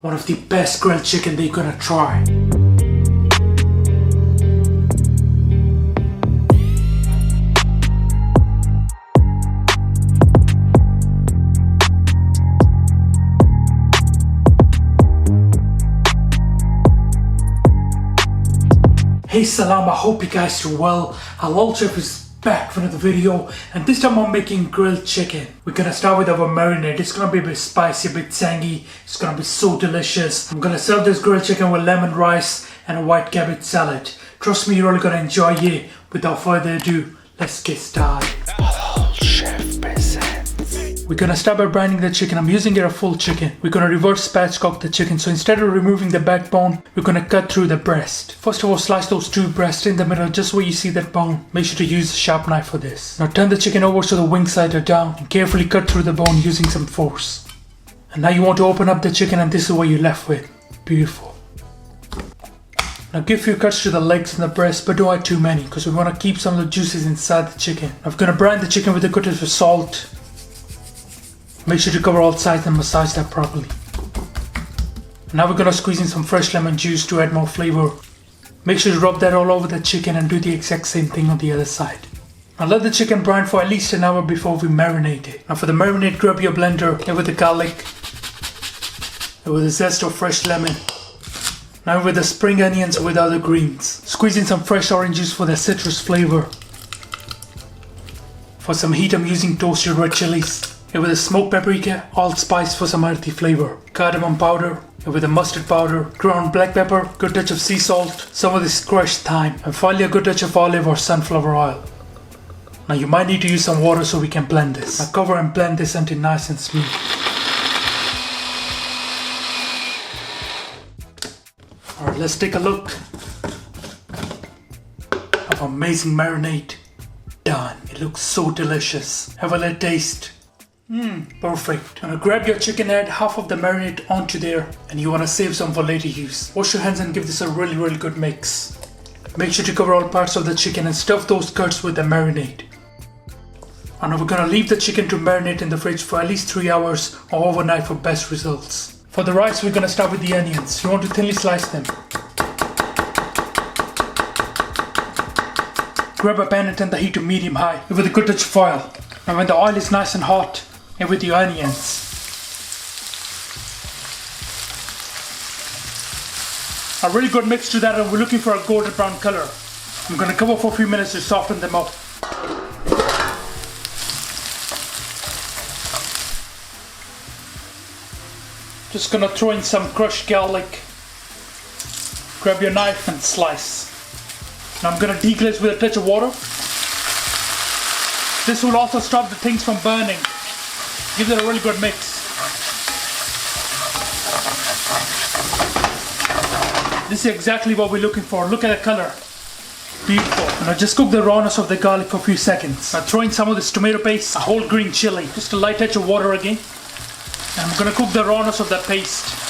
One of the best grilled chicken that you're gonna try. Hey Salam, I hope you guys do well. Halal Chef is back for another video, and this time I'm making grilled chicken. We're gonna start with our marinade. It's gonna be a bit spicy, a bit tangy. It's gonna be so delicious. I'm gonna serve this grilled chicken with lemon rice and a white cabbage salad. Trust me, you're really gonna enjoy it. Without further ado, let's get started. Halal Chef presents. We're gonna start by brining the chicken. I'm using a full chicken. We're gonna reverse spatchcock the chicken. So instead of removing the backbone, we're gonna cut through the breast. First of all, slice those two breasts in the middle, just where you see that bone. Make sure to use a sharp knife for this. Now turn the chicken over so the wing sides are down and carefully cut through the bone using some force. And now you want to open up the chicken, and this is what you're left with. Beautiful. Now give a few cuts to the legs and the breast, but don't add too many because we want to keep some of the juices inside the chicken. Now I'm gonna brine the chicken with a good touch of salt. Make sure to cover all sides and massage that properly. Now we're gonna squeeze in some fresh lemon juice to add more flavor. Make sure to rub that all over the chicken and do the exact same thing on the other side. Now let the chicken brine for at least an hour before we marinate it. Now for the marinade, grab your blender and with the garlic and with the zest of fresh lemon. Now with the spring onions and with other greens. Squeeze in some fresh orange juice for the citrus flavor. For some heat, I'm using toasted red chilies. And with a smoked paprika, allspice for some earthy flavor, cardamom powder, and with a mustard powder, ground black pepper, good touch of sea salt, some of this crushed thyme, and finally a good touch of olive or sunflower oil. Now you might need to use some water so we can blend this. Now cover and blend this until nice and smooth. Alright, let's take a look of amazing marinade. Done. It looks so delicious. Have a little taste. Perfect. Now grab your chicken, add half of the marinade onto there, and you want to save some for later use. Wash your hands and give this a really good mix. Make sure to cover all parts of the chicken and stuff those cuts with the marinade. And now we're going to leave the chicken to marinate in the fridge for at least 3 hours or overnight for best results. For the rice, we're going to start with the onions. You want to thinly slice them. Grab a pan and turn the heat to medium-high with a good touch of oil. Now when the oil is nice and hot, and with the onions, a really good mix to that, and we're looking for a golden brown color. I'm going to cover for a few minutes to soften them up. Just going to throw in some crushed garlic. Grab your knife and slice. Now I'm going to deglaze with a touch of water. This will also stop the things from burning. Gives it a really good mix. This is exactly what we're looking for. Look at the color. Beautiful. Now just cook the rawness of the garlic for a few seconds. Now throw in some of this tomato paste, a whole green chili, just a light touch of water again. And I'm going to cook the rawness of that paste.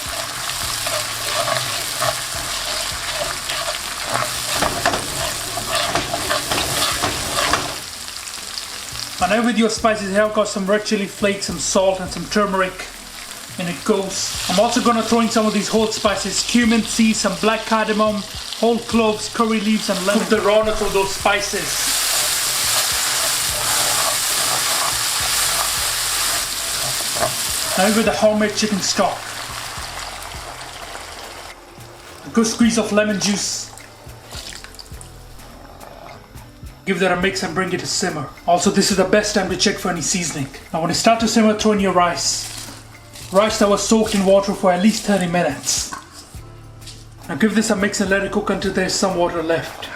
And now with your spices here, I've got some red chili flakes, some salt and some turmeric, and it goes. I'm also going to throw in some of these whole spices, cumin seeds, some black cardamom, whole cloves, curry leaves and lemon. Cook the rawness of those spices. Now with the homemade chicken stock. A good squeeze of lemon juice. Give that a mix and bring it to simmer. Also, this is the best time to check for any seasoning. Now when it starts to simmer, throw in your rice. Rice that was soaked in water for at least 30 minutes. Now give this a mix and let it cook until there's some water left.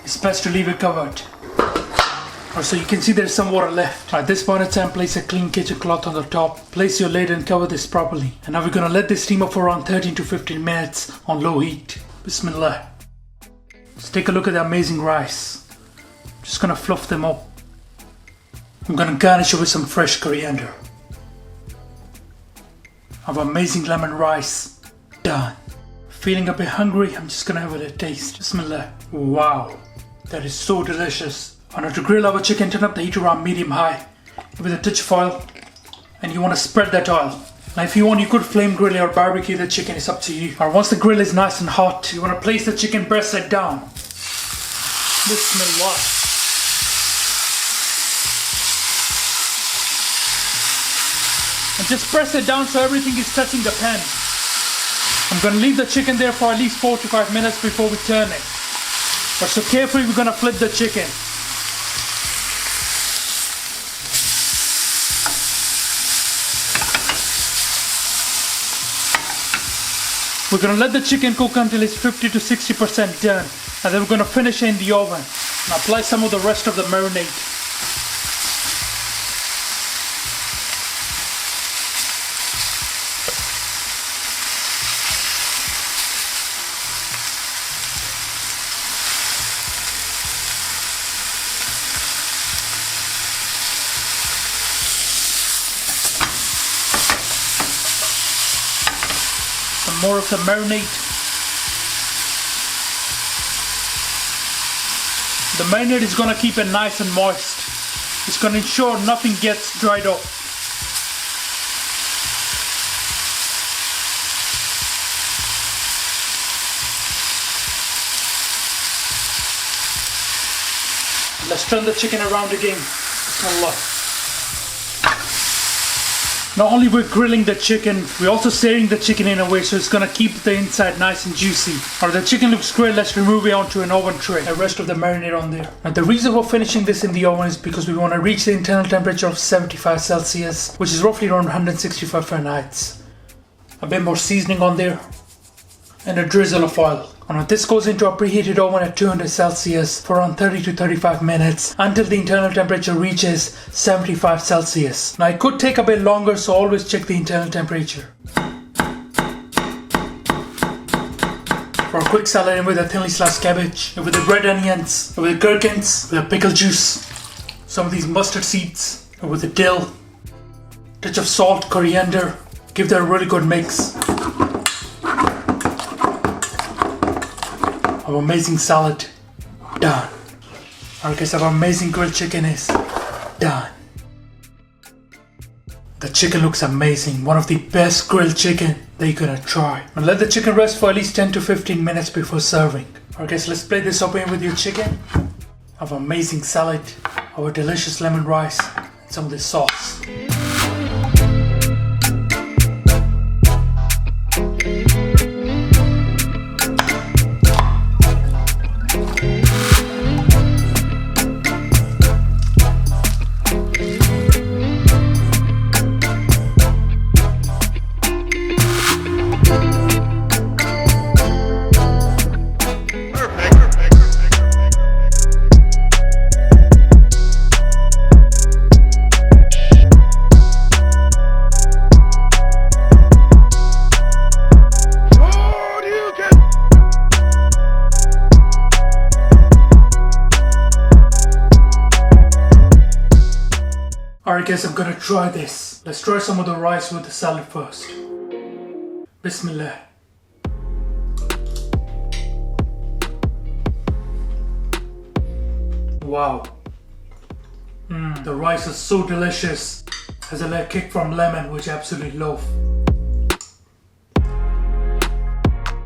It's best to leave it covered. So you can see there's some water left. At this point in time, place a clean kitchen cloth on the top. Place your lid and cover this properly. And now we're gonna let this steam up for around 13 to 15 minutes on low heat. Bismillah. Let's take a look at the amazing rice. Just gonna fluff them up. I'm gonna garnish it with some fresh coriander. Our amazing lemon rice. Done. Feeling a bit hungry, I'm just gonna have a little taste. Bismillah. Wow, that is so delicious. And to grill our chicken, turn up the heat around medium-high with a touch of oil, and you want to spread that oil Now if you want, you could flame grill or barbecue the chicken, it's up to you. Or once the grill is nice and hot, you want to place the chicken breast side down. Bismillah. And just press it down so everything is touching the pan. I'm going to leave the chicken there for at least 4 to 5 minutes before we turn it. But so carefully, we're going to flip the chicken. We're going to let the chicken cook until it's 50 to 60% done. And then we're going to finish it in the oven. And apply some of the rest of the marinade. Some more of the marinade. The marinade is going to keep it nice and moist. It's going to ensure nothing gets dried up. Let's turn the chicken around again. Bismillah. Not only we're grilling the chicken, we're also searing the chicken in a way so it's gonna keep the inside nice and juicy. Alright, the chicken looks great. Let's remove it onto an oven tray. The rest of the marinade on there. Now the reason for finishing this in the oven is because we want to reach the internal temperature of 75 Celsius, which is roughly around 165 Fahrenheit. A bit more seasoning on there, and a drizzle of oil. And this goes into a preheated oven at 200 Celsius for around 30 to 35 minutes until the internal temperature reaches 75 Celsius. Now it could take a bit longer, so always check the internal temperature. For a quick salad in with a thinly sliced cabbage, with the red onions, with the gherkins, with the pickle juice, some of these mustard seeds, with the dill, touch of salt, coriander, give that a really good mix. Our amazing salad done. Alright guys, our amazing grilled chicken is done. The chicken looks amazing. One of the best grilled chicken that you could try. And let the chicken rest for at least 10 to 15 minutes before serving. Alright guys, let's plate this up in with your chicken. Our amazing salad, our delicious lemon rice, and some of this sauce. Alright guys, I'm gonna try this. Let's try some of the rice with the salad first. Bismillah. Wow. The rice is so delicious. Has a little kick from lemon, which I absolutely love.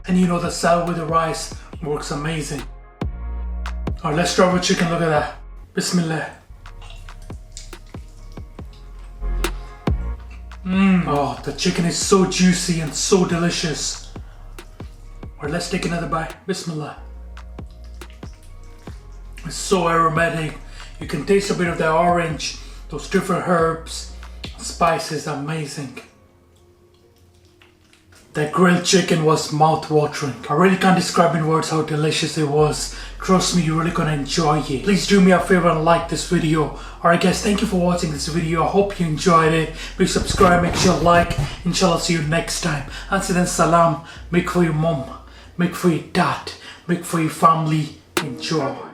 And you know, the salad with the rice works amazing. Alright, let's try with chicken. Look at that. Bismillah. Oh, the chicken is so juicy and so delicious. Alright, let's take another bite. Bismillah. It's so aromatic. You can taste a bit of the orange, those different herbs, spices. Amazing. That grilled chicken was mouth-watering. I really can't describe in words how delicious it was. Trust me, you're really gonna enjoy it. Please do me a favor and like this video. Alright guys, thank you for watching this video. I hope you enjoyed it. Please subscribe, make sure you like. Inshallah, see you next time. Until then, salam. Make for your mom, make for your dad, make for your family. Enjoy.